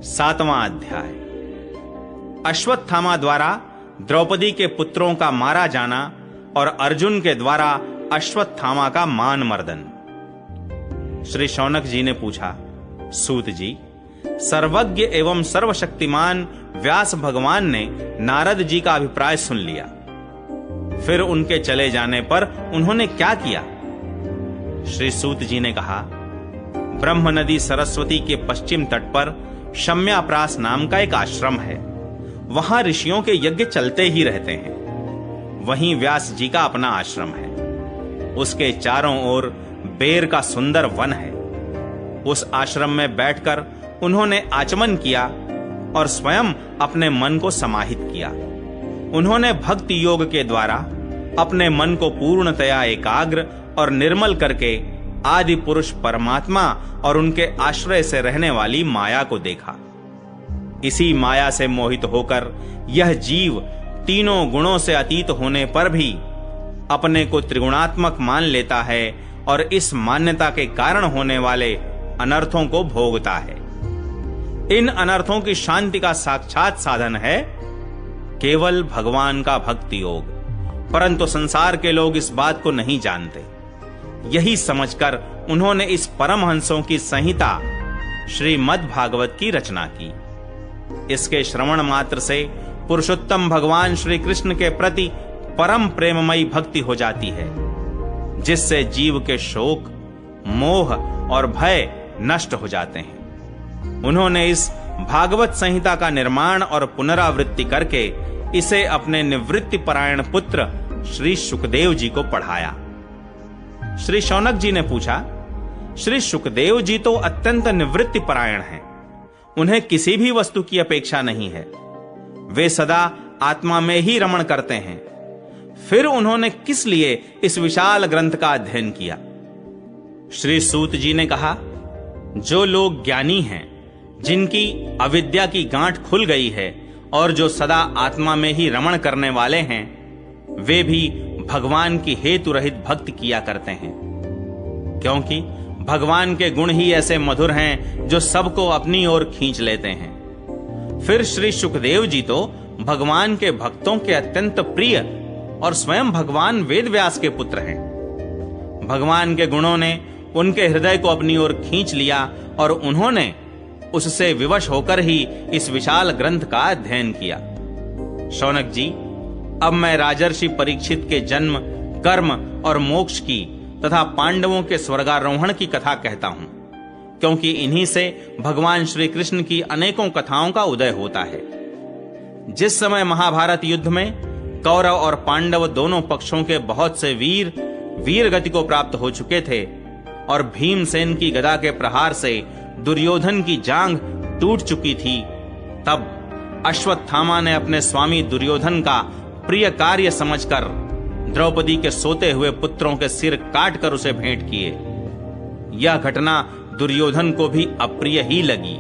7वां अध्याय। अश्वत्थामा द्वारा द्रौपदी के पुत्रों का मारा जाना और अर्जुन के द्वारा अश्वत्थामा का मान मर्दन। श्री शौनक जी ने पूछा, सूत जी, सर्वज्ञ एवं सर्वशक्तिमान व्यास भगवान ने नारद जी का अभिप्राय सुन लिया, फिर उनके चले जाने पर उन्होंने क्या किया? श्री सूत जी ने कहा, ब्रह्म नदी सरस्वती के पश्चिम तट पर शम्याप्रास नाम का एक आश्रम है। वहां ऋषियों के यज्ञ चलते ही रहते हैं। वहीं व्यास जी का अपना आश्रम है। उसके चारों ओर बेर का सुंदर वन है। उस आश्रम में बैठकर उन्होंने आचमन किया और स्वयं अपने मन को समाहित किया। उन्होंने भक्ति योग के द्वारा अपने मन को पूर्णतया एकाग्र और निर्मल करके आदि पुरुष परमात्मा और उनके आश्रय से रहने वाली माया को देखा। इसी माया से मोहित होकर यह जीव तीनों गुणों से अतीत होने पर भी अपने को त्रिगुणात्मक मान लेता है और इस मान्यता के कारण होने वाले अनर्थों को भोगता है। इन अनर्थों की शांति का साक्षात साधन है केवल भगवान का भक्ति योग, परंतु संसार के लोग इस बात को नहीं जानते। यही समझकर उन्होंने इस परमहंसों की संहिता श्रीमद् भागवत की रचना की। इसके श्रवण मात्र से पुरुषोत्तम भगवान श्री कृष्ण के प्रति परम प्रेममयी भक्ति हो जाती है, जिससे जीव के शोक, मोह और भय नष्ट हो जाते हैं। उन्होंने इस भागवत संहिता का निर्माण और पुनरावृत्ति करके इसे अपने निवृत्ति परायण पुत्र श्री सुखदेव जी को पढ़ाया। श्री शौनक जी ने पूछा, श्री सुखदेव जी तो अत्यंत निवृत्ति परायण हैं। उन्हें किसी भी वस्तु की अपेक्षा नहीं है। वे सदा आत्मा में ही रमण करते हैं। फिर उन्होंने किस लिए इस विशाल ग्रंथ का अध्ययन किया? श्री सूत जी ने कहा, जो लोग ज्ञानी हैं, जिनकी अविद्या की गांठ खुल गई है और जो सदा आत्मा में ही रमण करने वाले हैं, वे भी भगवान की हेतु रहित भक्ति किया करते हैं, क्योंकि भगवान के गुण ही ऐसे मधुर हैं जो सबको अपनी ओर खींच लेते हैं। फिर श्री सुखदेव जी तो भगवान के भक्तों के अत्यंत प्रिय और स्वयं भगवान वेदव्यास के पुत्र हैं। भगवान के गुणों ने उनके हृदय को अपनी ओर खींच लिया और उन्होंने उससे विवश होकर ही इस विशाल ग्रंथ का अध्ययन किया। शौनक जी, अब मैं राजर्षि परीक्षित के जन्म, कर्म और मोक्ष की तथा पांडवों के स्वर्गारोहण की कथा कहता हूं, क्योंकि इन्हीं से भगवान श्री कृष्ण की अनेकों कथाओं का उदय होता है। जिस समय महाभारत युद्ध में कौरव और पांडव दोनों पक्षों के बहुत से वीर गति को प्राप्त हो चुके थे और भीमसेन की गदा के प्रहार से दुर्योधन की जांघ टूट चुकी थी, तब अश्वत्थामा ने अपने स्वामी दुर्योधन का प्रिय कार्य समझकर द्रौपदी के सोते हुए पुत्रों के सिर काटकर उसे भेंट किए। यह घटना दुर्योधन को भी अप्रिय ही लगी,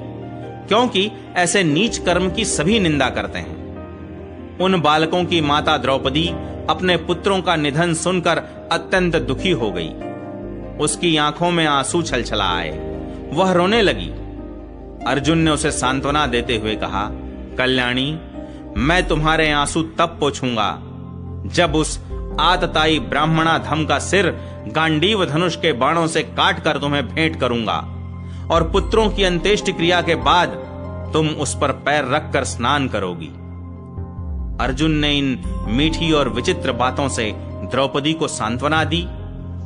क्योंकि ऐसे नीच कर्म की सभी निंदा करते हैं। उन बालकों की माता द्रौपदी अपने पुत्रों का निधन सुनकर अत्यंत दुखी हो गई। उसकी आंखों में आंसू छलछला आए। वह रोने लगी। अर्जुन ने उसे सांत्वना देते हुए कहा, कल्याणी, मैं तुम्हारे आंसू तब पोंछूंगा जब उस आतताई ब्राह्मणाधम का सिर गांडीव धनुष के बाणों से काटकर तुम्हें भेंट करूंगा और पुत्रों की अंत्येष्टि क्रिया के बाद तुम उस पर पैर रखकर स्नान करोगी। अर्जुन ने इन मीठी और विचित्र बातों से द्रौपदी को सांत्वना दी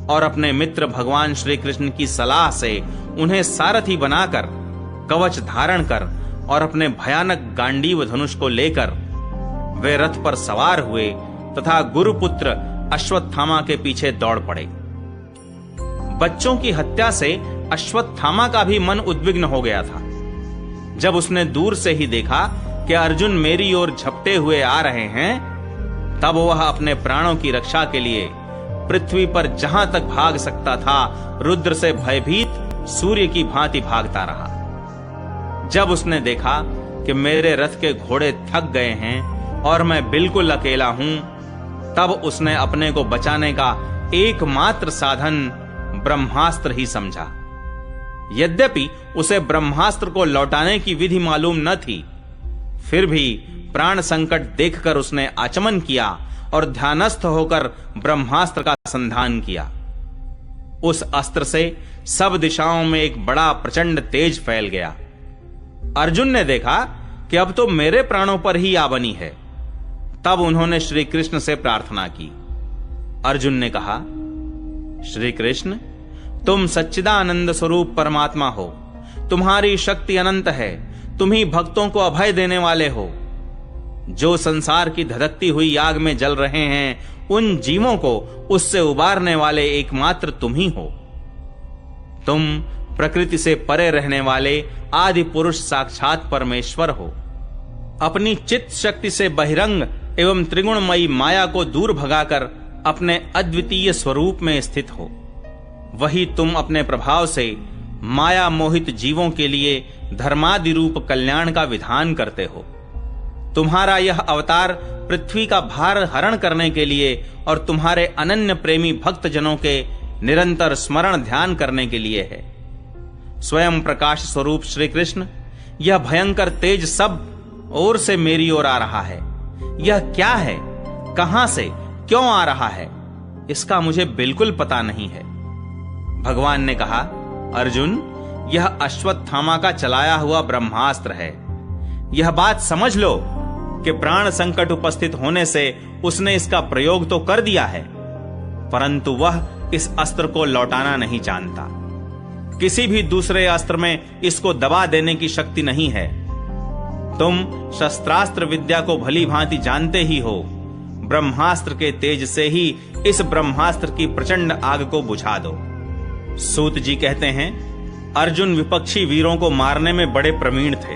और अपने मित्र भगवान श्री कृष्ण की सलाह से उन्हें सारथी बनाकर कवच धारण कर और अपने भयानक गांडीव धनुष को लेकर वे रथ पर सवार हुए तथा गुरुपुत्र अश्वत्थामा के पीछे दौड़ पड़े। बच्चों की हत्या से अश्वत्थामा का भी मन उद्विग्न हो गया था। जब उसने दूर से ही देखा कि अर्जुन मेरी ओर झपटे हुए आ रहे हैं, तब वह अपने प्राणों की रक्षा के लिए पृथ्वी पर जहां तक भाग सकता था, रुद्र से भयभीत सूर्य की भांति भागता रहा। जब उसने देखा कि मेरे रथ के घोड़े थक गए हैं और मैं बिल्कुल अकेला हूं, तब उसने अपने को बचाने का एकमात्र साधन ब्रह्मास्त्र ही समझा। यद्यपि उसे ब्रह्मास्त्र को लौटाने की विधि मालूम न थी, फिर भी प्राण संकट देखकर उसने आचमन किया और ध्यानस्थ होकर ब्रह्मास्त्र का संधान किया। उस अस्त्र से सब दिशाओं में एक बड़ा प्रचंड तेज फैल गया। अर्जुन ने देखा कि अब तो मेरे प्राणों पर ही आ बनी है। तब उन्होंने श्री कृष्ण से प्रार्थना की। अर्जुन ने कहा, श्री कृष्ण, तुम सच्चिदानंद स्वरूप परमात्मा हो, तुम्हारी शक्ति अनंत है, तुम ही भक्तों को अभय देने वाले हो। जो संसार की धधकती हुई आग में जल रहे हैं, उन जीवों को उससे उबारने वाले एकमात्र तुम ही हो। तुम प्रकृति से परे रहने वाले आदि पुरुष साक्षात परमेश्वर हो। अपनी चित्त शक्ति से बहिरंग एवं त्रिगुणमयी माया को दूर भगाकर अपने अद्वितीय स्वरूप में स्थित हो। वही तुम अपने प्रभाव से माया मोहित जीवों के लिए धर्मादि रूप कल्याण का विधान करते हो। तुम्हारा यह अवतार पृथ्वी का भार हरण करने के लिए और तुम्हारे अनन्य प्रेमी भक्त जनों के निरंतर स्मरण ध्यान करने के लिए है। स्वयं प्रकाश स्वरूप श्री कृष्ण, यह भयंकर तेज सब ओर से मेरी ओर आ रहा है। यह क्या है, कहां से, क्यों आ रहा है, इसका मुझे बिल्कुल पता नहीं है। भगवान ने कहा, अर्जुन, यह अश्वत्थामा का चलाया हुआ ब्रह्मास्त्र है। यह बात समझ लो कि प्राण संकट उपस्थित होने से उसने इसका प्रयोग तो कर दिया है, परंतु वह इस अस्त्र को लौटाना नहीं जानता। किसी भी दूसरे अस्त्र में इसको दबा देने की शक्ति नहीं है। तुम शस्त्रास्त्र विद्या को भली भांति जानते ही हो। ब्रह्मास्त्र के तेज से ही इस ब्रह्मास्त्र की प्रचंड आग को बुझा दो। सूत जी कहते हैं, अर्जुन विपक्षी वीरों को मारने में बड़े प्रवीण थे।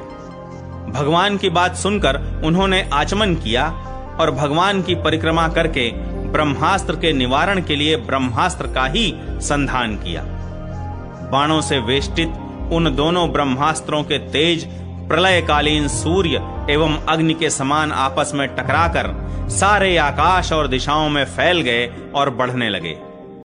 भगवान की बात सुनकर उन्होंने आचमन किया और भगवान की परिक्रमा करके ब्रह्मास्त्र के निवारण के लिए ब्रह्मास्त्र का ही संधान किया। बाणों से वेष्टित उन दोनों ब्रह्मास्त्रों के तेज प्रलयकालीन सूर्य एवं अग्नि के समान आपस में टकराकर सारे आकाश और दिशाओं में फैल गए और बढ़ने लगे।